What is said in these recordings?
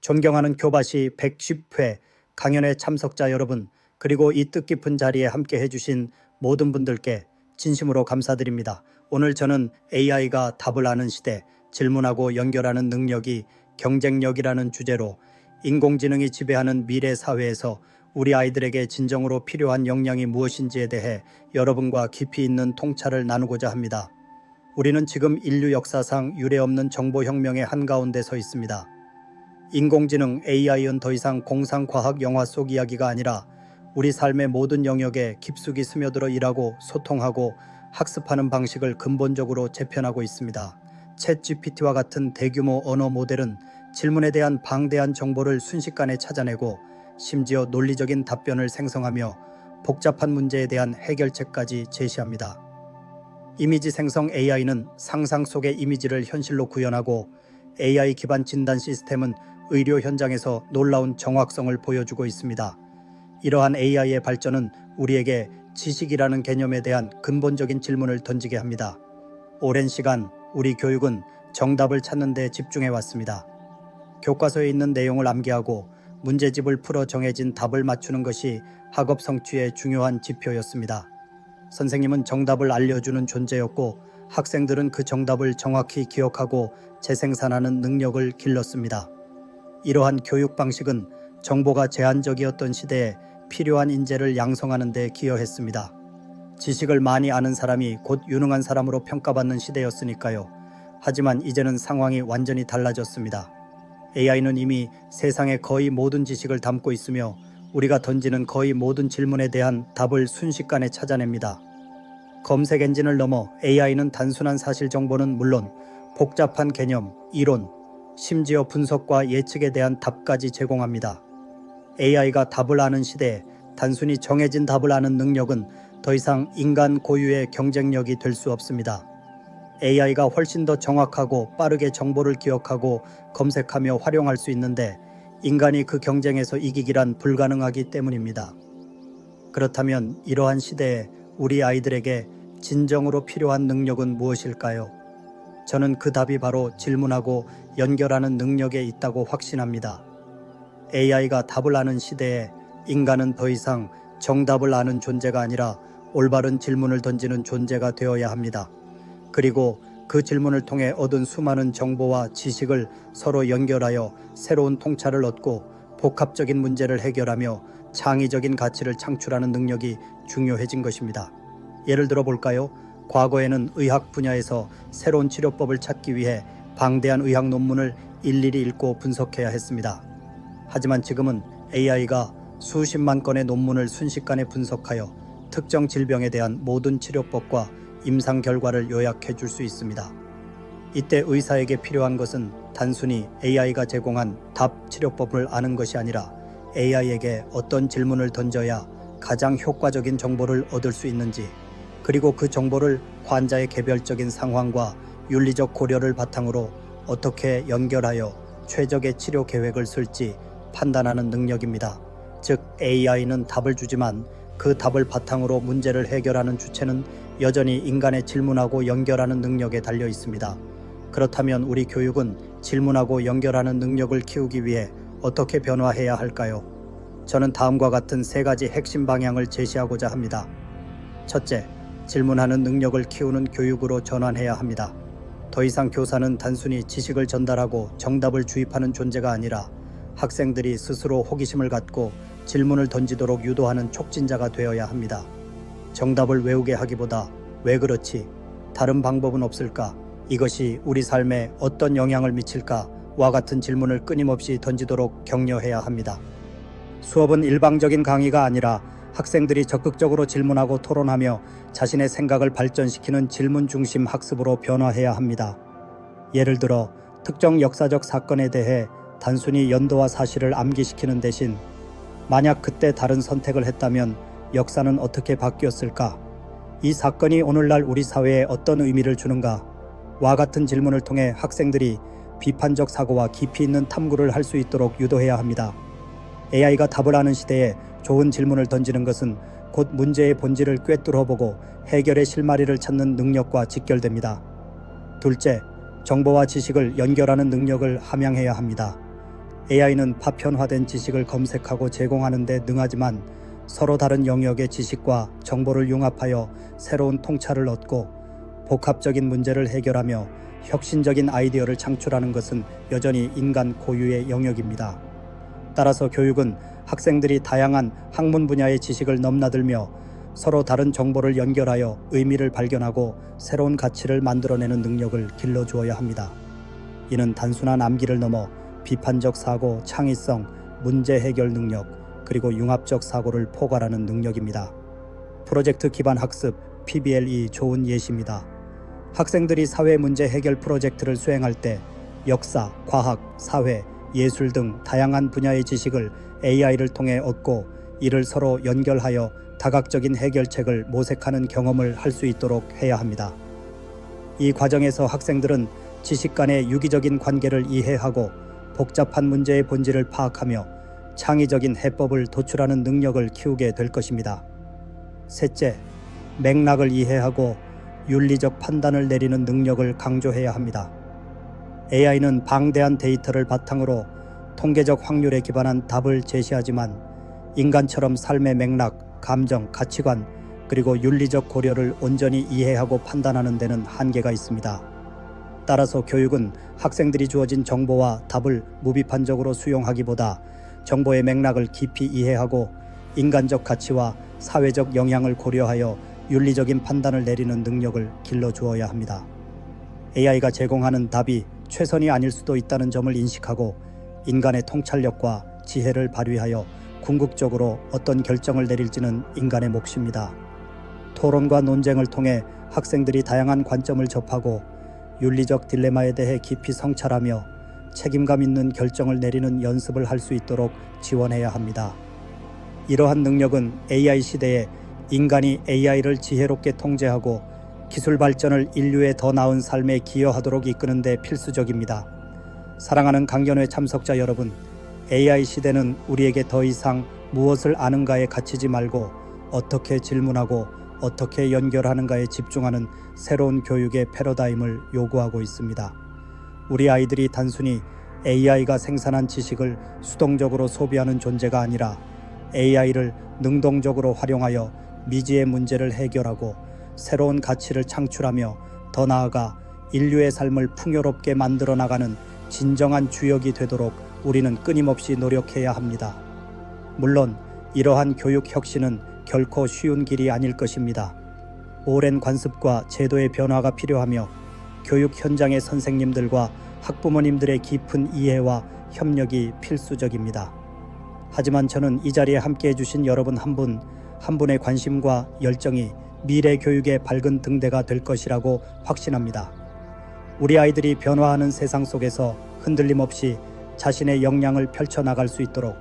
존경하는 교바시 110회 강연회 참석자 여러분, 그리고 이 뜻깊은 자리에 함께 해주신 모든 분들께 진심으로 감사드립니다. 오늘 저는 AI가 답을 아는 시대, 질문하고 연결하는 능력이 경쟁력이라는 주제로 인공지능이 지배하는 미래 사회에서 우리 아이들에게 진정으로 필요한 역량이 무엇인지에 대해 여러분과 깊이 있는 통찰을 나누고자 합니다. 우리는 지금 인류 역사상 유례없는 정보혁명의 한가운데 서 있습니다. 인공지능 AI는 더 이상 공상과학 영화 속 이야기가 아니라 우리 삶의 모든 영역에 깊숙이 스며들어 일하고 소통하고 학습하는 방식을 근본적으로 재편하고 있습니다. 챗GPT와 같은 대규모 언어 모델은 질문에 대한 방대한 정보를 순식간에 찾아내고 심지어 논리적인 답변을 생성하며 복잡한 문제에 대한 해결책까지 제시합니다. 이미지 생성 AI는 상상 속의 이미지를 현실로 구현하고 AI 기반 진단 시스템은 의료 현장에서 놀라운 정확성을 보여주고 있습니다. 이러한 AI의 발전은 우리에게 지식이라는 개념에 대한 근본적인 질문을 던지게 합니다. 오랜 시간 우리 교육은 정답을 찾는 데 집중해 왔습니다. 교과서에 있는 내용을 암기하고 문제집을 풀어 정해진 답을 맞추는 것이 학업 성취의 중요한 지표였습니다. 선생님은 정답을 알려주는 존재였고 학생들은 그 정답을 정확히 기억하고 재생산하는 능력을 길렀습니다. 이러한 교육 방식은 정보가 제한적이었던 시대에 필요한 인재를 양성하는 데 기여했습니다. 지식을 많이 아는 사람이 곧 유능한 사람으로 평가받는 시대였으니까요. 하지만 이제는 상황이 완전히 달라졌습니다. AI는 이미 세상의 거의 모든 지식을 담고 있으며 우리가 던지는 거의 모든 질문에 대한 답을 순식간에 찾아냅니다. 검색 엔진을 넘어 AI는 단순한 사실 정보는 물론 복잡한 개념, 이론, 심지어 분석과 예측에 대한 답까지 제공합니다. AI가 답을 아는 시대에 단순히 정해진 답을 아는 능력은 더 이상 인간 고유의 경쟁력이 될 수 없습니다. AI가 훨씬 더 정확하고 빠르게 정보를 기억하고 검색하며 활용할 수 있는데 인간이 그 경쟁에서 이기기란 불가능하기 때문입니다. 그렇다면 이러한 시대에 우리 아이들에게 진정으로 필요한 능력은 무엇일까요? 저는 그 답이 바로 질문하고 연결하는 능력에 있다고 확신합니다. AI가 답을 아는 시대에 인간은 더 이상 정답을 아는 존재가 아니라 올바른 질문을 던지는 존재가 되어야 합니다. 그리고 그 질문을 통해 얻은 수많은 정보와 지식을 서로 연결하여 새로운 통찰을 얻고 복합적인 문제를 해결하며 창의적인 가치를 창출하는 능력이 중요해진 것입니다. 예를 들어 볼까요? 과거에는 의학 분야에서 새로운 치료법을 찾기 위해 방대한 의학 논문을 일일이 읽고 분석해야 했습니다. 하지만 지금은 AI가 수십만 건의 논문을 순식간에 분석하여 특정 질병에 대한 모든 치료법과 임상 결과를 요약해 줄 수 있습니다. 이때 의사에게 필요한 것은 단순히 AI가 제공한 답 치료법을 아는 것이 아니라 AI에게 어떤 질문을 던져야 가장 효과적인 정보를 얻을 수 있는지, 그리고 그 정보를 환자의 개별적인 상황과 윤리적 고려를 바탕으로 어떻게 연결하여 최적의 치료 계획을 쓸지 판단하는 능력입니다. 즉 AI는 답을 주지만 그 답을 바탕으로 문제를 해결하는 주체는 여전히 인간의 질문하고 연결하는 능력에 달려 있습니다. 그렇다면 우리 교육은 질문하고 연결하는 능력을 키우기 위해 어떻게 변화해야 할까요? 저는 다음과 같은 세 가지 핵심 방향을 제시하고자 합니다. 첫째, 질문하는 능력을 키우는 교육으로 전환해야 합니다. 더 이상 교사는 단순히 지식을 전달하고 정답을 주입하는 존재가 아니라 학생들이 스스로 호기심을 갖고 질문을 던지도록 유도하는 촉진자가 되어야 합니다. 정답을 외우게 하기보다 왜 그렇지? 다른 방법은 없을까? 이것이 우리 삶에 어떤 영향을 미칠까? 와 같은 질문을 끊임없이 던지도록 격려해야 합니다. 수업은 일방적인 강의가 아니라 학생들이 적극적으로 질문하고 토론하며 자신의 생각을 발전시키는 질문 중심 학습으로 변화해야 합니다. 예를 들어 특정 역사적 사건에 대해 단순히 연도와 사실을 암기시키는 대신 만약 그때 다른 선택을 했다면 역사는 어떻게 바뀌었을까? 이 사건이 오늘날 우리 사회에 어떤 의미를 주는가? 와 같은 질문을 통해 학생들이 비판적 사고와 깊이 있는 탐구를 할 수 있도록 유도해야 합니다. AI가 답을 아는 시대에 좋은 질문을 던지는 것은 곧 문제의 본질을 꿰뚫어보고 해결의 실마리를 찾는 능력과 직결됩니다. 둘째, 정보와 지식을 연결하는 능력을 함양해야 합니다. AI는 파편화된 지식을 검색하고 제공하는 데 능하지만 서로 다른 영역의 지식과 정보를 융합하여 새로운 통찰을 얻고 복합적인 문제를 해결하며 혁신적인 아이디어를 창출하는 것은 여전히 인간 고유의 영역입니다. 따라서 교육은 학생들이 다양한 학문 분야의 지식을 넘나들며 서로 다른 정보를 연결하여 의미를 발견하고 새로운 가치를 만들어내는 능력을 길러주어야 합니다. 이는 단순한 암기를 넘어 비판적 사고, 창의성, 문제 해결 능력, 그리고 융합적 사고를 포괄하는 능력입니다. 프로젝트 기반 학습, PBL이 좋은 예시입니다. 학생들이 사회 문제 해결 프로젝트를 수행할 때 역사, 과학, 사회, 예술 등 다양한 분야의 지식을 AI를 통해 얻고 이를 서로 연결하여 다각적인 해결책을 모색하는 경험을 할 수 있도록 해야 합니다. 이 과정에서 학생들은 지식 간의 유기적인 관계를 이해하고 복잡한 문제의 본질을 파악하며 창의적인 해법을 도출하는 능력을 키우게 될 것입니다. 셋째, 맥락을 이해하고 윤리적 판단을 내리는 능력을 강조해야 합니다. AI는 방대한 데이터를 바탕으로 통계적 확률에 기반한 답을 제시하지만 인간처럼 삶의 맥락, 감정, 가치관, 그리고 윤리적 고려를 온전히 이해하고 판단하는 데는 한계가 있습니다. 따라서 교육은 학생들이 주어진 정보와 답을 무비판적으로 수용하기보다 정보의 맥락을 깊이 이해하고 인간적 가치와 사회적 영향을 고려하여 윤리적인 판단을 내리는 능력을 길러주어야 합니다. AI가 제공하는 답이 최선이 아닐 수도 있다는 점을 인식하고 인간의 통찰력과 지혜를 발휘하여 궁극적으로 어떤 결정을 내릴지는 인간의 몫입니다. 토론과 논쟁을 통해 학생들이 다양한 관점을 접하고 윤리적 딜레마에 대해 깊이 성찰하며 책임감 있는 결정을 내리는 연습을 할 수 있도록 지원해야 합니다. 이러한 능력은 AI 시대에 인간이 AI를 지혜롭게 통제하고 기술 발전을 인류의 더 나은 삶에 기여하도록 이끄는 데 필수적입니다. 사랑하는 강연회 참석자 여러분, AI 시대는 우리에게 더 이상 무엇을 아는가에 갇히지 말고 어떻게 질문하고 어떻게 연결하는가에 집중하는 새로운 교육의 패러다임을 요구하고 있습니다. 우리 아이들이 단순히 AI가 생산한 지식을 수동적으로 소비하는 존재가 아니라 AI를 능동적으로 활용하여 미지의 문제를 해결하고 새로운 가치를 창출하며 더 나아가 인류의 삶을 풍요롭게 만들어 나가는 진정한 주역이 되도록 우리는 끊임없이 노력해야 합니다. 물론 이러한 교육 혁신은 결코 쉬운 길이 아닐 것입니다. 오랜 관습과 제도의 변화가 필요하며 교육 현장의 선생님들과 학부모님들의 깊은 이해와 협력이 필수적입니다. 하지만 저는 이 자리에 함께해 주신 여러분 한 분 한 분의 관심과 열정이 미래 교육의 밝은 등대가 될 것이라고 확신합니다. 우리 아이들이 변화하는 세상 속에서 흔들림 없이 자신의 역량을 펼쳐나갈 수 있도록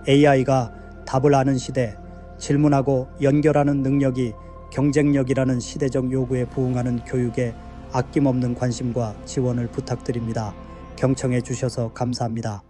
AI가 답을 아는 시대, 질문하고 연결하는 능력이 경쟁력이라는 시대적 요구에 부응하는 교육에 아낌없는 관심과 지원을 부탁드립니다. 경청해 주셔서 감사합니다.